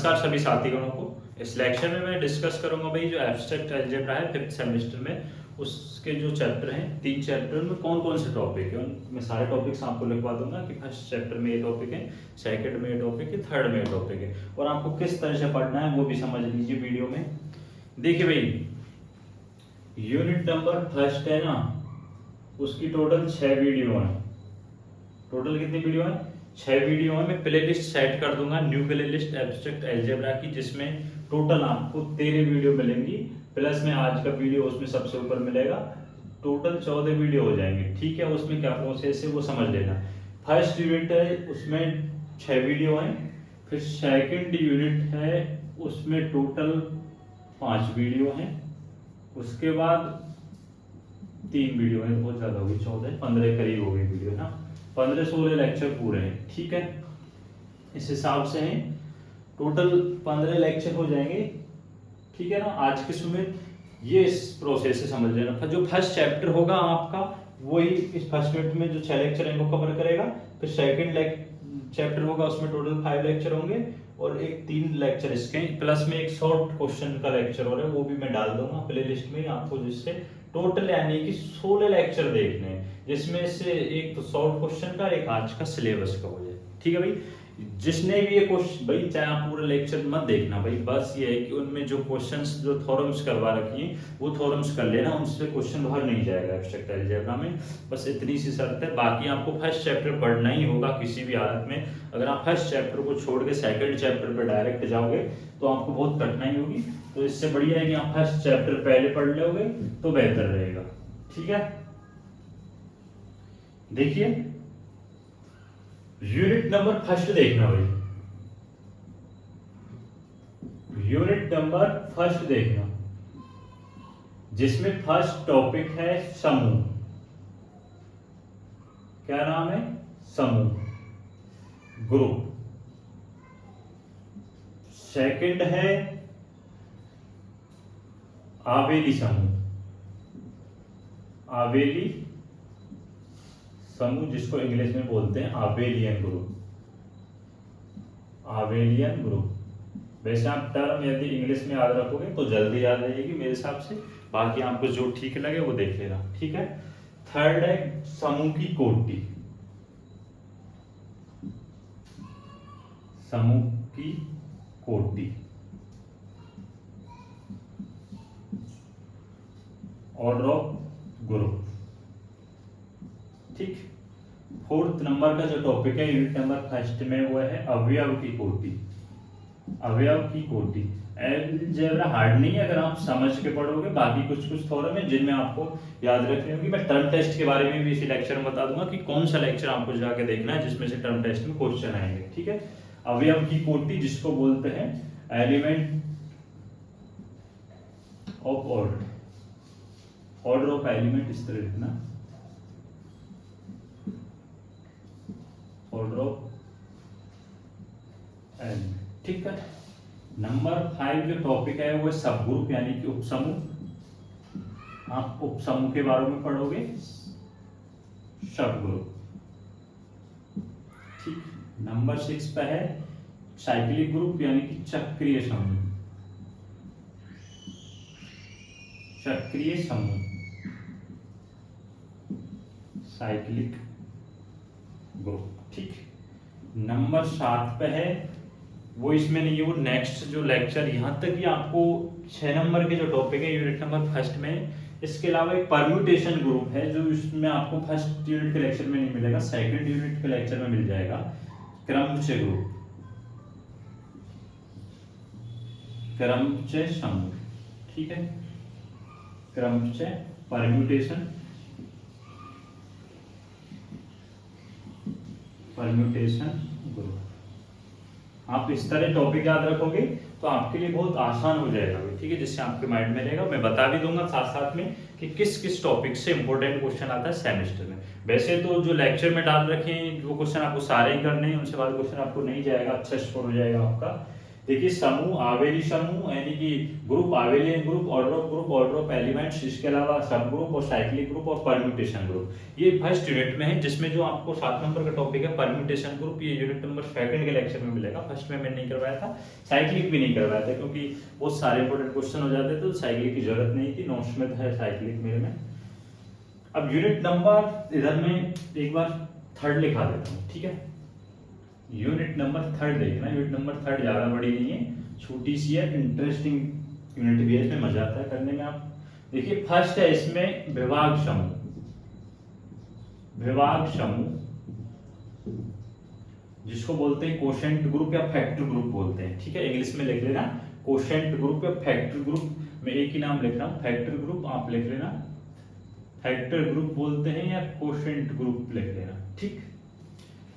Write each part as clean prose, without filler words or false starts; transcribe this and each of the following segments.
नमस्कार सभी साथीगणों को। इस लेक्चर में मैं डिस्कस करूंगा भाई जो एब्स्ट्रैक्ट अलजेब्रा है 5th सेमेस्टर में, उसके जो चैप्टर हैं 3 चैप्टर में कौन कौन से टॉपिक है। मैं सारे टॉपिक्स आपको लिखवा दूंगा कि फर्स्ट चैप्टर में ये टॉपिक है, सेकंड में ये टॉपिक है, थर्ड में ये टॉपिक है, और आपको किस तरह से पढ़ना है वो भी समझ लीजिए वीडियो में। देखिए भाई, यूनिट नंबर फर्स्ट है ना, उसकी टोटल 6 वीडियो है। टोटल कितनी वीडियो है? 6 वीडियो है। मैं प्ले लिस्ट सेट कर दूंगा, new play list abstract algebra की, जिसमें टोटल आपको 13 वीडियो मिलेंगी, प्लस में आज का वीडियो उसमें सबसे ऊपर मिलेगा। टोटल 14 वीडियो हो जाएंगे। ठीक है, उसमें क्या प्रोसेस है वो समझ लेना। फर्स्ट यूनिट है उसमें 6 वीडियो है, फिर सेकंड यूनिट है उसमें टोटल 5 वीडियो है, उसके बाद 3 वीडियो है, बहुत ज्यादा होगी, 14 15 करीब हो गई वीडियो ना, 15-16 लेक्चर पूरे हैं। ठीक है, इस हिसाब से हैं, टोटल 15 लेक्चर हो जाएंगे। ठीक है ना, आज के सुबह ये इस प्रोसेस से समझ लेना। जो फर्स्ट चैप्टर होगा आपका वही इस फर्स्ट यूनिट में जो 6 लेक्चर हैं वो कवर करेगा। फिर सेकंड चैप्टर होगा उसमें टोटल 5 लेक्चर होंगे, और एक 3 लेक्चर इसके, प्लस में एक शॉर्ट क्वेश्चन का लेक्चर हो रहा है, वो भी मैं डाल दूंगा प्ले लिस्ट में आपको, जिससे टोटल यानी कि 16 लेक्चर देखने हैं, जिसमें से एक तो शॉर्ट क्वेश्चन का, एक आज का सिलेबस का हो जाए। ठीक है भाई, जिसने भी ये क्वेश्चन, भाई चाहे आप पूरा लेक्चर मत देखना भाई, बस ये है कि उनमें जो क्वेश्चंस जो थ्योरम्स करवा रखी हैं वो थ्योरम्स कर लेना, उनसे क्वेश्चन बाहर नहीं जाएगा एब्स्ट्रैक्ट अलजेब्रा में। बस इतनी सी शर्त है। बाकी आपको फर्स्ट चैप्टर पढ़ना ही होगा किसी भी हालत में। अगर आप फर्स्ट चैप्टर को छोड़ के सेकंड चैप्टर पर डायरेक्ट जाओगे तो आपको बहुत कठिनाई होगी। तो इससे बढ़िया है कि आप फर्स्ट चैप्टर पहले पढ़ लोगे तो बेहतर रहेगा। ठीक है, देखिए यूनिट नंबर फर्स्ट देखना भाई, यूनिट नंबर फर्स्ट देखना, जिसमें फर्स्ट टॉपिक है समूह। क्या नाम है? समूह, ग्रुप। सेकंड है आवेली समूह, आवेली समूह, जिसको इंग्लिश में बोलते हैं आबेलियन ग्रुप, आबेलियन ग्रुप। वैसे आप टर्म यदि इंग्लिश में याद रखोगे तो जल्दी याद रहेगी मेरे हिसाब से, बाकी आपको जो ठीक लगे वो देख लेना। ठीक है, थर्ड है समूह की कोटि, समूह की कोटि। Order of group. ठीक, फोर्थ नंबर का जो टॉपिक है यूनिट नंबर फर्स्ट में वो है अवयव की कोटि, अवयव की कोटि। अलजेब्रा हार्ड नहीं है अगर आप समझ के पढ़ोगे, बाकी कुछ कुछ थ्योरम है जिनमें आपको याद रखनी होगी। मैं टर्म टेस्ट के बारे में भी इसी लेक्चर में बता दूंगा कि कौन सा लेक्चर आपको जाके देखना है जिसमें से टर्म टेस्ट में क्वेश्चन आएंगे। ठीक है, अवयव की कोटि जिसको बोलते हैं element of order, order of element, इस तरह लिखना, ऑर्डर ऑफ एलिमेंट। ठीक है, नंबर 5 जो टॉपिक है वो सब ग्रुप यानी कि उपसमूह। आप उपसमूह के बारे में पढ़ोगे, सब ग्रुप। ठीक, नंबर 6 पे है साइक्लिक ग्रुप यानी कि चक्रीय समूह, चक्रीय समूह, साइक्लिक ग्रुप। ठीक, नंबर 7 पे है, वो इसमें नहीं है, वो नेक्स्ट जो लेक्चर, यहाँ तक कि आपको 6 नंबर के जो टॉपिक है यूनिट नंबर फर्स्ट में, इसके अलावा एक परम्यूटेशन ग्रुप है जो इसमें आपको फर्स्ट यूनिट के लेक्चर में नहीं मिलेगा, सेकंड यूनिट के लेक्चर में मिल जाएगा। क्रमचय ग्रुप, क्रमचय समूह। ठीक है, क्रमचय, परम्यूटेशन, परम्यूटेशन ग्रुप। आप इस तरह टॉपिक याद रखोगे तो आपके लिए बहुत आसान हो जाएगा। ठीक है, जिससे आपके माइंड में रहेगा। मैं बता भी दूंगा साथ साथ में कि किस किस टॉपिक से इंपॉर्टेंट क्वेश्चन आता है सेमेस्टर में। वैसे तो जो लेक्चर में डाल रखे हैं वो क्वेश्चन आपको सारे ही करने हैं, उनसे बाद क्वेश्चन आपको नहीं जाएगा, अच्छा स्कोर हो जाएगा आपका। देखिए समूह, आवेली समूह यानी कि group, abelian group, order of elements, इसके अलावा सब ग्रुप और साइक्लिक ग्रुप और परम्यूटेशन ग्रुप, ये फर्स्ट यूनिट में है, जिसमें जो आपको 7 नंबर का टॉपिक है परम्यूटेशन ग्रुप, ये यूनिट नंबर 2 के लेक्चर में मिलेगा। फर्स्ट में मैंने नहीं करवाया था, साइक्लिक भी नहीं करवाया था क्योंकि बहुत सारे इंपॉर्टेंट क्वेश्चन हो जाते थे, तो साइक्लिक की जरूरत नहीं थी, नोट्स में है साइक्लिक मेरे में। अब यूनिट नंबर इधर में एक बार 3 लिखा देता हूँ, ठीक है। यूनिट नंबर 3 देखना, यूनिट नंबर 3 ज्यादा बड़ी नहीं है, छोटी सी है, इंटरेस्टिंग यूनिट भी है, इसमें मजा आता है करने में। आप देखिए फर्स्ट है इसमें विभाग समूह, विभाग समूह जिसको बोलते हैं कोशेंट ग्रुप या फैक्टर ग्रुप बोलते हैं, ठीक है। इंग्लिश में लिख लेना कोशेंट ग्रुप या फैक्टर ग्रुप, मैं एक ही नाम लिख रहा हूँ, फैक्टर ग्रुप आप लिख लेना, फैक्टर ग्रुप बोलते हैं या कोशेंट ग्रुप लिख लेना, ठीक।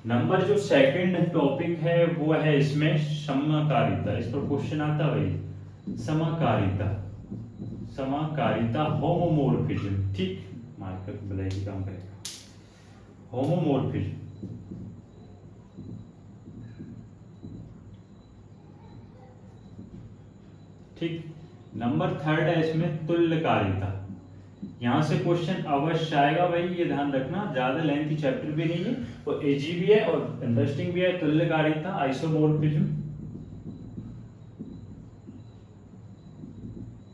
नंबर जो सेकंड टॉपिक है वो है इसमें समकारिता, इस पर क्वेश्चन आता है भाई, समकारिता, समकारिता होमोमोर्फिज्म, ठीक, मार्कर ब्लैक ही काम करेगा, होमोमोर्फिज्म, ठीक। नंबर 3 है इसमें तुल्यकारिता, यहां से क्वेश्चन अवश्य आएगा भाई, ये ध्यान रखना, ज्यादा लेंथी चैप्टर भी नहीं है और इजी भी है और इंटरेस्टिंग भी है। तुल्यकारिता, आइसोमोर्फिज्म,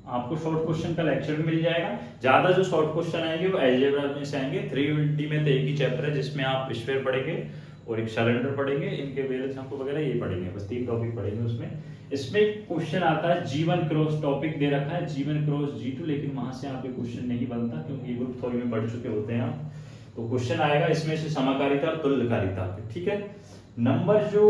आपको शॉर्ट क्वेश्चन का लेक्चर भी मिल जाएगा, ज्यादा जो शॉर्ट क्वेश्चन आएंगे वो अलजेब्रा में से आएंगे। 3 में तो एक ही चैप्टर है जिसमें आप स्फीयर पढ़ेंगे और एक सिलेंडर पढ़ेंगे, इनके वेरिएंस हमको वगैरह ये पढ़ेंगे, बस 3 टॉपिक पढ़ेंगे उसमें। इसमें क्वेश्चन आता है G1 क्रॉस, टॉपिक दे रखा है G1 क्रॉस G2, लेकिन वहां से यहाँ पे क्वेश्चन नहीं बनता क्योंकि ये ग्रुप थ्योरी में पढ़ चुके होते हैं आप, तो क्वेश्चन आएगा इसमें से समकारिता और तुल्यकारिता, ठीक है। नंबर जो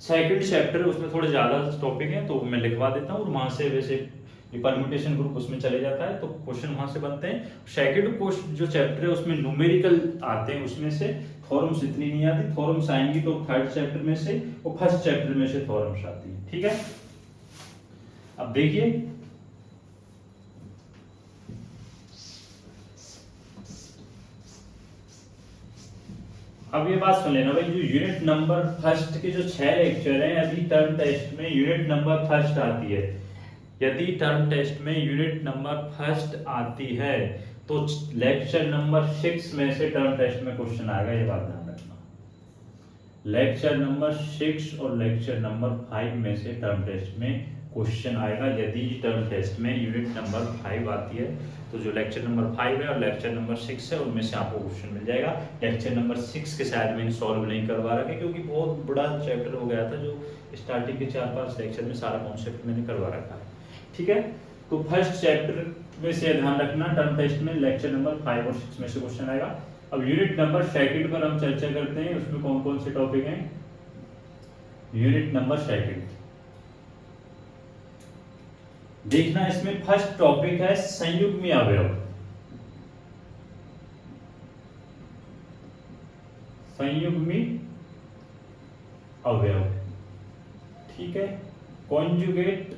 सेकंड चैप्टर है उसमें थोड़े ज्यादा टॉपिक है तो मैं लिखवा देता हूँ, और वहां से वैसे परम्यूटेशन ग्रुप उसमें चले जाता है तो क्वेश्चन वहां से बनते हैं। सेकंड जो चैप्टर है उसमें न्यूमेरिकल आते हैं, उसमें से थ्योरम्स इतनी नहीं आती, थ्योरम्स आएंगी तो 3rd चैप्टर में से और 1st चैप्टर में से थ्योरम्स आती है, ठीक है। अब देखिए अब ये बात सुन लेना भाई, जो यूनिट नंबर 1 के जो 6 लेक्चर हैं, अभी टर्म टेस्ट में यूनिट नंबर 1 आती है, यदि टर्म टेस्ट में यूनिट नंबर 1 आती है तो लेक्चर नंबर 6 में से टर्म टेस्ट में क्वेश्चन आएगा, ये बात ध्यान रखना। लेक्चर नंबर 6 और लेक्चर नंबर 5 में से टर्म टेस्ट में क्वेश्चन आएगा, यदि टर्म टेस्ट में यूनिट नंबर 5 आती है तो जो लेक्चर नंबर 5 है और लेक्चर नंबर 6 है उनमें से आपको क्वेश्चन मिल जाएगा। लेक्चर नंबर 6 के शायद मैंने सॉल्व नहीं करवा रखा है क्योंकि बहुत बड़ा चैप्टर हो गया था, जो स्टार्टिंग के 4-5 लेक्चर में सारा कॉन्सेप्ट मैंने करवा रखा है, ठीक है। तो फर्स्ट चैप्टर में से ध्यान रखना, टर्म टेस्ट में लेक्चर नंबर 5 और 6 में से क्वेश्चन आएगा। अब यूनिट नंबर 2 पर हम चर्चा करते हैं, उसमें कौन कौन से टॉपिक हैं। यूनिट नंबर 2 देखना, इसमें फर्स्ट टॉपिक है संयुग्मी अवयव, संयुग्मी अवयव, ठीक है। कॉन्जुगेट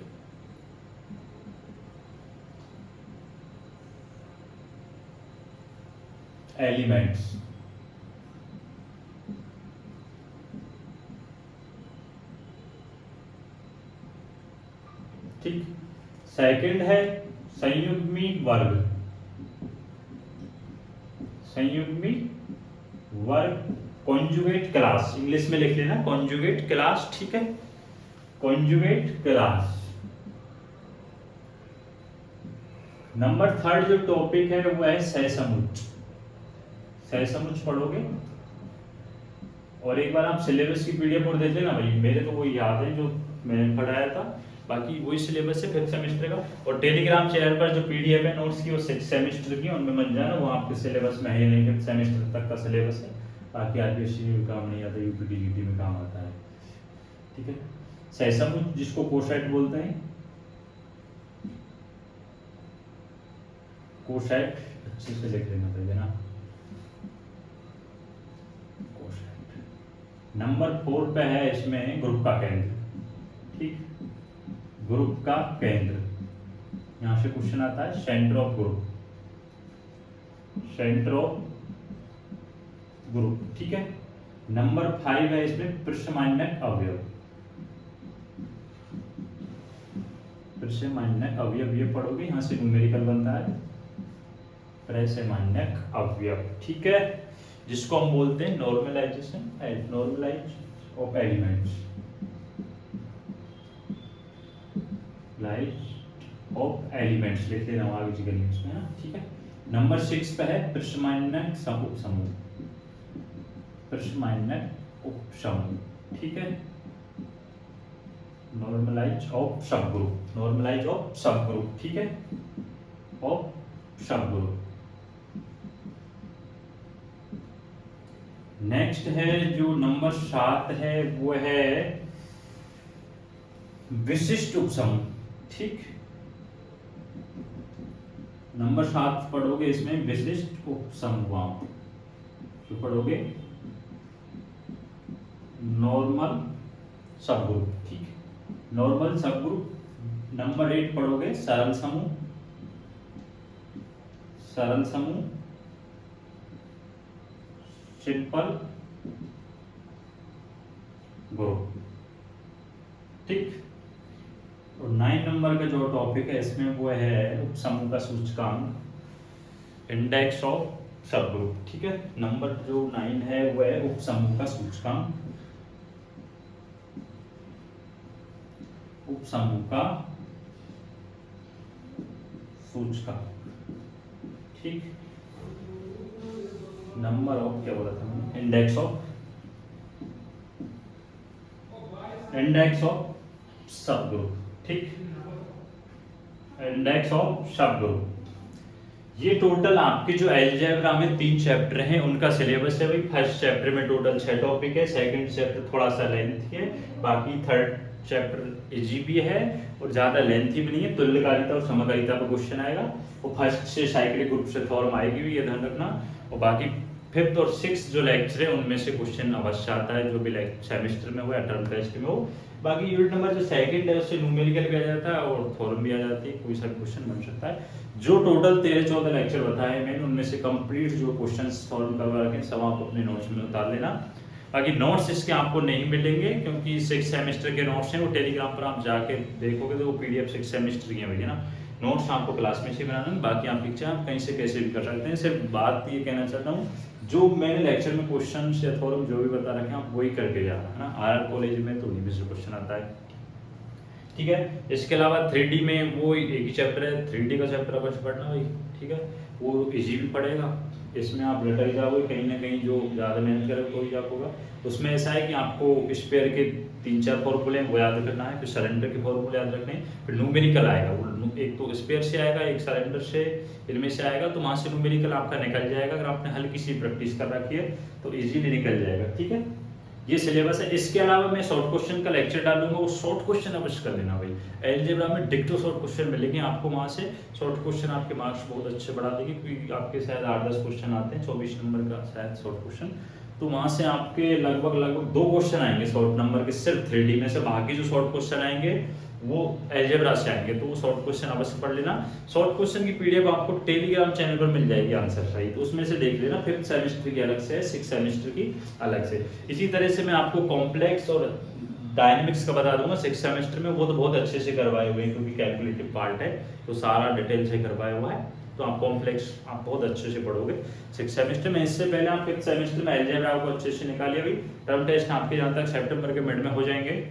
एलिमेंट्स, ठीक। सेकंड है संयुग्मी वर्ग, संयुग्मी वर्ग, कॉन्जुगेट क्लास, इंग्लिश में लिख लेना कॉन्जुगेट क्लास, ठीक है, कॉन्जुगेट क्लास। नंबर 3 जो टॉपिक है वो है सहसमुच्च, सहसमुच्च पढ़ोगे, और एक बार आप सिलेबस की पीडीएफ और देख लेना भाई, मेरे तो वो याद है जो मैंने पढ़ाया था, बाकी वही सिलेबस है 5th सेमेस्टर का। और टेलीग्राम चैनल पर जो पीडीएफ है नोट्स की वो 6th सेमेस्टर की, उनमें मत जाना, वो आपके सिलेबस में है नहीं, 5th सेमेस्टर तक का सिलेबस है, बाकी आरपीएससी में काम नहीं आता, यूपीटीजीटी में काम आता है, ठीक है। सहसमुच्च जिसको कोसेट बोलते हैं, कोसेट अच्छे से लिख लेना पड़ेगा ना, नंबर 4 पे है इसमें ग्रुप का केंद्र, ठीक, ग्रुप का केंद्र, यहां से क्वेश्चन आता है centre of group, centre of group, ठीक है। नंबर 5 है इसमें परिसमान्यक अवयव, प्रशमान्यक अवयव ये पढ़ोगे, यहाँ से न्यूमेरिकल बनता है प्रशमान्यक अवयव, ठीक है, जिसको हम बोलते हैं normalisation normalise of elements, lies of elements लिख लेना आगे जिगल उसमें ना, ठीक है। नंबर 6 पे है प्रशमान्यक समूह, प्रशमान्यक उपसमूह, ठीक है, नॉर्मलाइज ऑफ सब ग्रुप, नॉर्मलाइज ऑफ सब ग्रुप, ठीक है, ऑफ सब ग्रुप। नेक्स्ट है जो नंबर 7 है वो है विशिष्ट उपसमूह, ठीक, नंबर 7 पढ़ोगे इसमें विशिष्ट उपसमूह, जो पढ़ोगे नॉर्मल सब ग्रुप, ठीक, नॉर्मल सब ग्रुप। नंबर 8 पढ़ोगे सरल समूह, सरल समूह, सिंपल ग्रुप, ठीक। और 9 नंबर का जो टॉपिक है इसमें वो है उपसमूह का सूचकांक, इंडेक्स ऑफ सब ग्रुप, ठीक है। नंबर जो 9 है वो है उपसमूह का सूचकांक, उपसमूह का सूचकांक, ठीक। नंबर ऑफ क्या बोला था मैंने, इंडेक्स ऑफ सब ग्रुप, ठीक, इंडेक्स ऑफ सब ग्रुप। ये टोटल आपके जो अलजेब्रा में 3 चैप्टर हैं उनका सिलेबस है भाई। फर्स्ट चैप्टर में टोटल 6 टॉपिक है, सेकंड चैप्टर थोड़ा सा लेंथी है, बाकी थर्ड चैप्टर इजी भी है और ज़्यादा लेंथी भी नहीं है। तुल्यकालिता और समकालिता पर क्वेश्चन आएगा, वो फर्स्ट से साइक्लिक ग्रुप से फॉर्म आएगी भी, ये ध्यान रखना। और बाकी 5th और 6th जो लेक्चर है उनमें से क्वेश्चन अवश्य आता है, जो भी सेमेस्टर में हो या टर्म टेस्ट में हो। बाकी यूनिट नंबर जो सेकंड है उससे न्यूमेरिकल भी आ जाता है और थ्योरम भी आ जाती है, कोई सा क्वेश्चन बन सकता है। जो टोटल 13-14 लेक्चर बताए मैंने उनमें से कंप्लीट जो क्वेश्चंस सॉल्व करवा रखे सब आप अपने नोट्स में उतार लेना। बाकी नोट्स इसके आपको नहीं मिलेंगे क्योंकि 6 सेमेस्टर के नोट्स हैं, वो टेलीग्राम पर आप जाके देखोगे तो वो पीडीएफ 6 सेमेस्टर की है भैया ना। नोट्स आपको क्लास में से बनाना है, बाकी आप इच्छा आप कहीं से कैसे भी कर सकते हैं। सिर्फ बात ये कहना चाहता हूँ, जो मैंने लेक्चर में क्वेश्चन या थोड़ा जो भी बता रखे हैं आप वही करके जाना है ना। आर कॉलेज में तो भी क्वेश्चन आता है, ठीक है। इसके अलावा 3D में वो एक ही चैप्टर है, 3D का चैप्टर अवश्य पढ़ना भाई, ठीक है, वो इजी भी पड़ेगा। इसमें आप लटक जाओगे कहीं ना कहीं, जो ज़्यादा मेहनत करे तो ही आप होगा। उसमें ऐसा है कि आपको स्पेयर के 3-4 फॉर्मूले वो याद रखना है, फिर सरेंडर के फॉर्मूले याद रखने हैं, फिर न्यूमेरिकल आएगा, वो एक तो स्पेयर से आएगा, एक सरेंडर से, इनमें से आएगा, तो वहाँ से न्यूमेरिकल आपका निकल जाएगा। अगर आपने हल्की सी प्रैक्टिस कर रखी है तो इजीली निकल जाएगा, ठीक है। ये सिलेबस है। इसके अलावा मैं शॉर्ट क्वेश्चन का लेक्चर डालूंगा, वो शॉर्ट क्वेश्चन अवश्य कर लेना भाई। अलजेब्रा में डिक्टो शॉर्ट क्वेश्चन मिलेंगे आपको, वहाँ से शॉर्ट क्वेश्चन आपके मार्क्स बहुत अच्छे बढ़ा देंगे, क्योंकि आपके शायद 8-10 क्वेश्चन आते हैं, 24 नंबर का शायद शॉर्ट क्वेश्चन, तो वहाँ से आपके लगभग 2 क्वेश्चन आएंगे शॉर्ट नंबर के सिर्फ 3D में से। बाकी जो शॉर्ट क्वेश्चन आएंगे वो अलजेब्रा से आएंगे, तो वो शॉर्ट क्वेश्चन अवश्य पढ़ लेना। शॉर्ट क्वेश्चन की पीडीएफ आपको टेलीग्राम चैनल पर मिल जाएगी आंसर सही, तो उसमें से देख लेना। 5th सेमेस्टर की अलग से है, 6th सेमेस्टर की अलग से। इसी तरह से मैं आपको कॉम्प्लेक्स और डायनेमिक्स का बता दूंगा 6th सेमेस्टर में, वो तो बहुत अच्छे से करवाए हुए हैं क्योंकि कैलकुलेटिव पार्ट है, तो सारा डिटेल से करवाया हुआ है। तो आप कॉम्प्लेक्स आप बहुत अच्छे से पढ़ोगे 6th सेमेस्टर में। इससे पहले आप 5th सेमेस्टर में अलजेब्रा को अच्छे से निकालिए अभी। टर्म टेस्ट आपके जहाँ तक सितंबर के मिड में हो जाएंगे,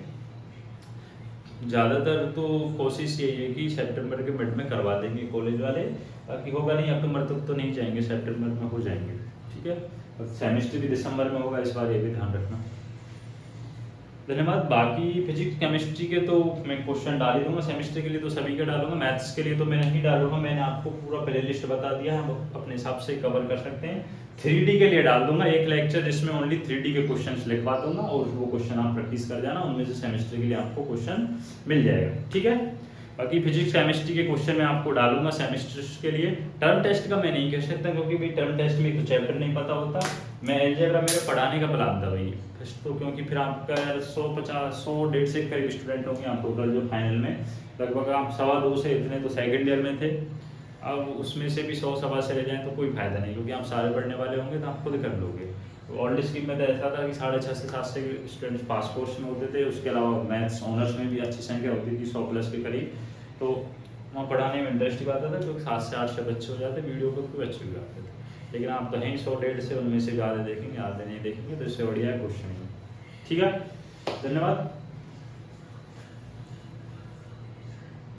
ज़्यादातर तो कोशिश यही है कि सितंबर के मिड में करवा देंगे कॉलेज वाले, बाकी होगा नहीं, अक्टूबर तक तो नहीं जाएंगे, सितंबर में हो जाएंगे, ठीक है। और सेमेस्टर भी दिसंबर में होगा इस बार, ये भी ध्यान रखना। धन्यवाद। बाकी फिजिक्स केमिस्ट्री के तो मैं क्वेश्चन डाल ही दूंगा सेमेस्टर के लिए, तो सभी के डालूंगा। मैथ्स के लिए तो मैं नहीं डालूंगा, मैंने आपको पूरा प्ले लिस्ट बता दिया है, हम अपने हिसाब से कवर कर सकते हैं। 3D के लिए डाल दूंगा एक लेक्चर जिसमें ओनली 3D के क्वेश्चंस लिखवा दूंगा, और वो क्वेश्चन आप प्रैक्टिस कर जाना, उनमें से सेमेस्टर के लिए आपको क्वेश्चन मिल जाएगा, ठीक है। बाकी फिजिक्स केमिस्ट्री के क्वेश्चन मैं आपको डालूंगा सेमेस्टर्स के लिए। टर्म टेस्ट का मैं नहीं कह सकता क्योंकि भाई टर्म टेस्ट में एक तो चैप्टर नहीं पता होता। मैं अलजेब्रा मेरे पढ़ाने का प्लान था भाई फर्स्ट तो, क्योंकि फिर आपका 100-150 से करीब स्टूडेंट होंगे आप टोटल जो फाइनल में, लगभग आप 2.25 से इतने तो सेकेंड ईयर में थे। अब उसमें से भी 100-1.25 से रह जाएँ तो कोई फायदा नहीं, क्योंकि आप सारे पढ़ने वाले होंगे तो आप खुद कर लोगे। ओल्ड स्कीम में तो ऐसा था कि 6.5 से 7 से स्टूडेंट्स पास कोर्स में होते थे। उसके अलावा मैथ्स ऑनर्स में भी अच्छी संख्या होती थी, 100+ के करीब। तो वहाँ पढ़ाने में इंटरेस्ट भी आता था, क्योंकि 7 से 8 बच्चे हो जाते, वीडियो को कोई अच्छे भी आते थे। लेकिन आप तो हैं 100-150 से, उनमें से ज़्यादा देखेंगे, आधे नहीं देखेंगे, तो इससे बढ़िया है क्वेश्चन। ठीक है, धन्यवाद।